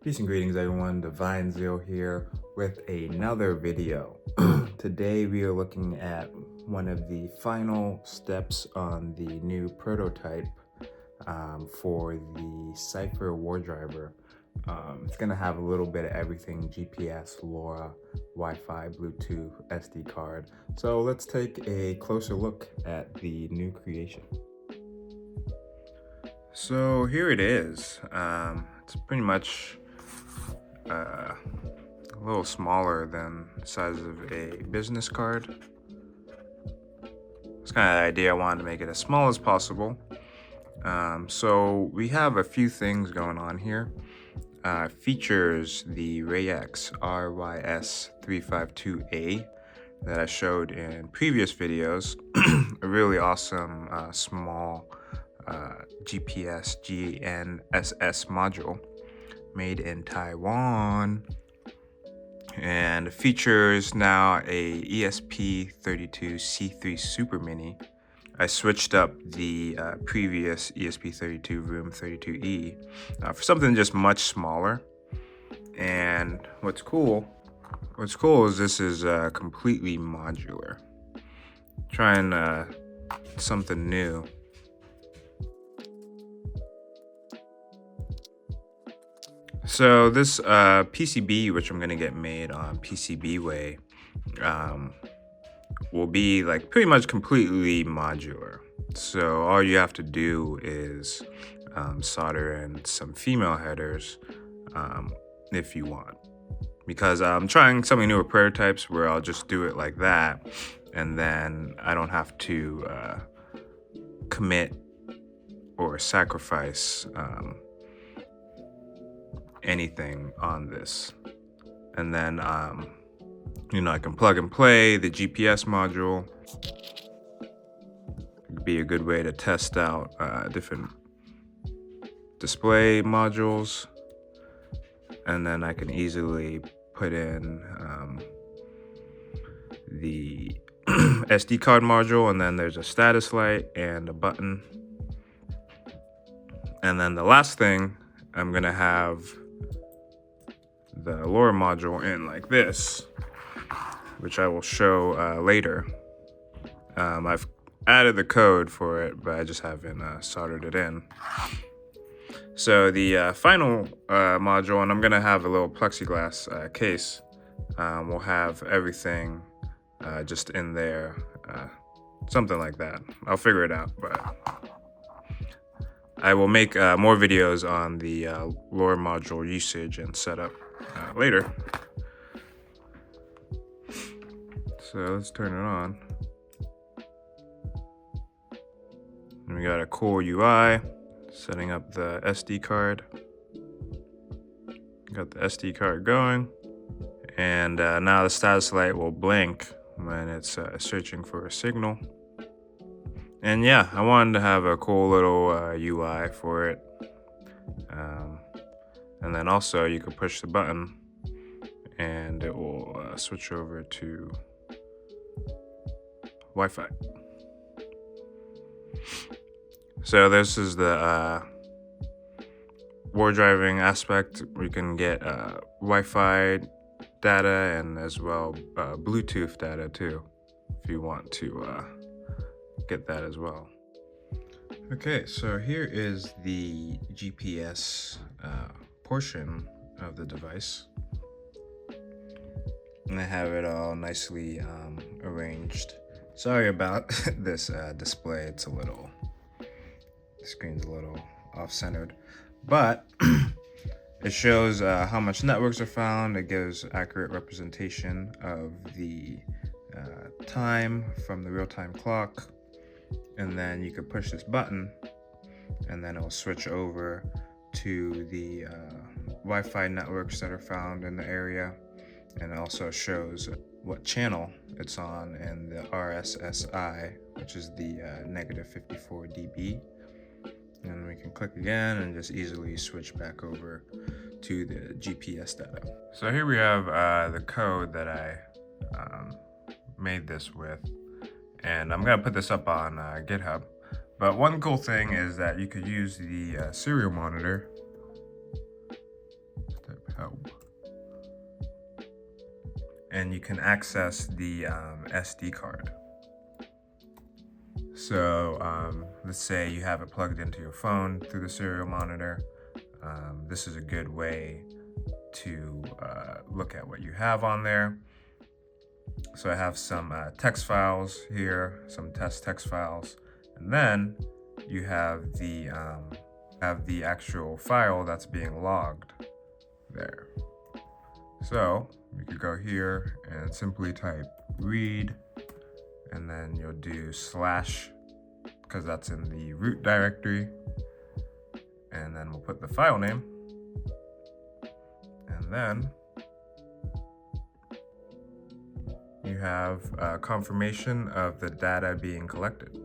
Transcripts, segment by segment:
Peace and greetings everyone, Divine Zero here with another video. Today we are looking at one of the final steps on the new prototype for the Cypher Wardriver. It's going to have a little bit of everything: GPS, LoRa, Wi-Fi, Bluetooth, SD card. So let's take a closer look at the new creation. So here it is. It's pretty much a little smaller than the size of a business card. It's kind of the idea. I wanted to make it as small as possible. So we have a few things going on here. Features the Reyax RYS352A that I showed in previous videos. A really awesome small GPS GNSS module made in Taiwan, and features now a ESP32 C3 supermini. I switched up the previous ESP32 Room 32E for something just much smaller. And what's cool is this is completely modular. Trying something new. So this PCB, which I'm gonna get made on PCBWay, will be like pretty much completely modular. So all you have to do is solder in some female headers if you want. Because I'm trying something new with prototypes where I'll just do it like that, and then I don't have to commit or sacrifice anything on this. And then I can plug and play the GPS module. It'd be a good way to test out different display modules, and then I can easily put in the SD card module, and then there's a status light and a button. And then the last thing, I'm gonna have the LoRa module in like this, which I will show later. I've added the code for it, but I just haven't soldered it in. So the final module, and I'm gonna have a little plexiglass case, will have everything just in there, something like that. I'll figure it out, but I will make more videos on the LoRa module usage and setup later. So let's turn it on. And we got a cool UI, setting up the SD card. Got the SD card going. And now the status light will blink when it's searching for a signal. And yeah, I wanted to have a cool little UI for it. And then also you can push the button and it will switch over to Wi-Fi. So this is the war driving aspect. We can get Wi-Fi data and as well Bluetooth data too, if you want to get that as well. Okay, so here is the GPS portion of the device. And I have it all nicely arranged. Sorry about this display, it's the screen's a little off-centered, but it shows how much networks are found. It gives accurate representation of the time from the real-time clock. And then you could push this button and then it will switch over to the Wi-Fi networks that are found in the area, and it also shows what channel it's on in the RSSI, which is the -54 dB. And we can click again and just easily switch back over to the GPS data. So here we have the code that I made this with, and I'm gonna put this up on GitHub. But one cool thing is that you could use the serial monitor. Step and you can access the SD card. So let's say you have it plugged into your phone through the serial monitor. This is a good way to look at what you have on there. So I have some text files here, some test text files, and then you have the actual file that's being logged there. So you could go here and simply type read, and then you'll do / because that's in the root directory, and then we'll put the file name, and then you have confirmation of the data being collected.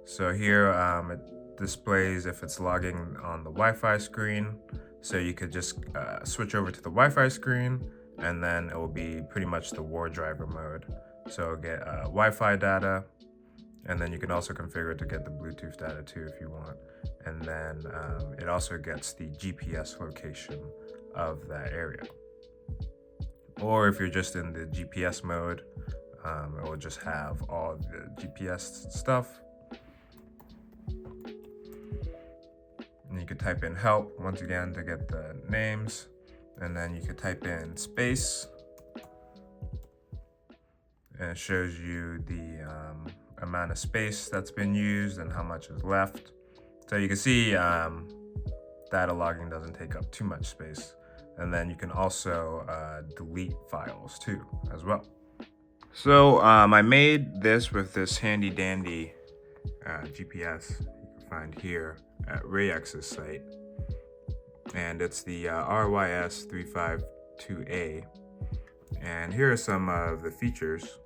So here it displays if it's logging on the Wi-Fi screen. So you could just switch over to the Wi-Fi screen, and then it will be pretty much the Wardriver mode. So it'll get Wi-Fi data, and then you can also configure it to get the Bluetooth data too if you want. And then it also gets the GPS location of that area. Or if you're just in the GPS mode, it will just have all the GPS stuff. And you could type in help once again to get the names, and then you could type in space, and it shows you the amount of space that's been used and how much is left. So you can see data logging doesn't take up too much space. And then you can also delete files too as well. So I made this with this handy dandy GPS you can find here at Reyax's site, and it's the RYS352A, and here are some of the features.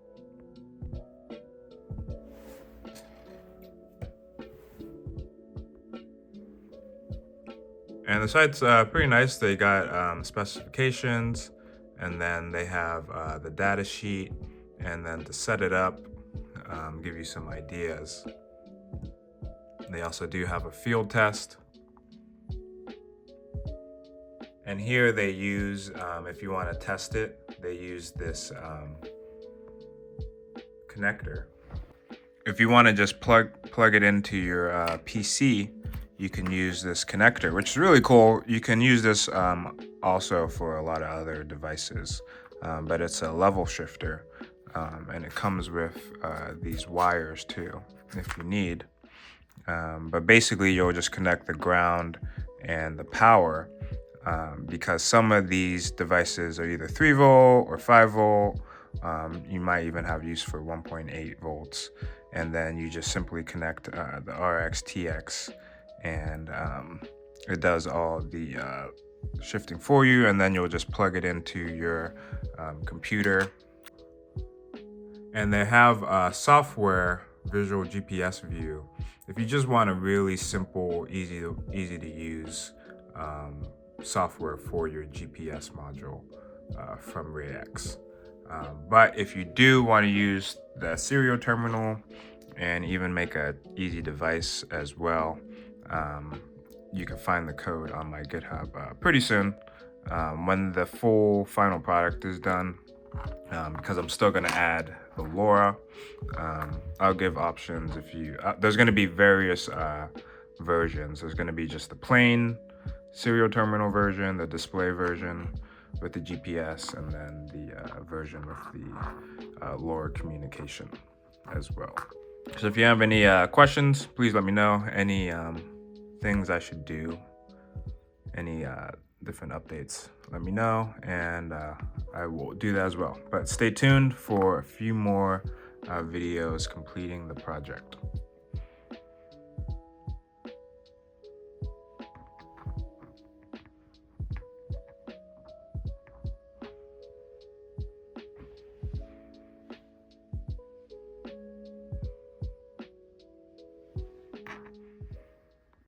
And the site's pretty nice. They got specifications, and then they have the data sheet, and then to set it up, give you some ideas. They also do have a field test. And here they use, if you want to test it, they use this connector. If you want to just plug it into your PC, you can use this connector, which is really cool. You can use this also for a lot of other devices, but it's a level shifter, and it comes with these wires too, if you need. But basically, you'll just connect the ground and the power, because some of these devices are either 3 volt or 5 volt. You might even have use for 1.8 volts, and then you just simply connect the RX-TX, and it does all the shifting for you, and then you'll just plug it into your computer. And they have software visual GPS view if you just want a really simple, easy to use software for your GPS module from Reyax. But if you do want to use the serial terminal and even make an easy device as well, you can find the code on my GitHub pretty soon when the full final product is done, because I'm still going to add the LoRa. I'll give options if you there's going to be various versions. There's going to be just the plain serial terminal version, the display version with the GPS, and then the version with the LoRa communication as well. So if you have any questions, please let me know. Any things I should do, any different updates, let me know, and I will do that as well. But stay tuned for a few more videos completing the project.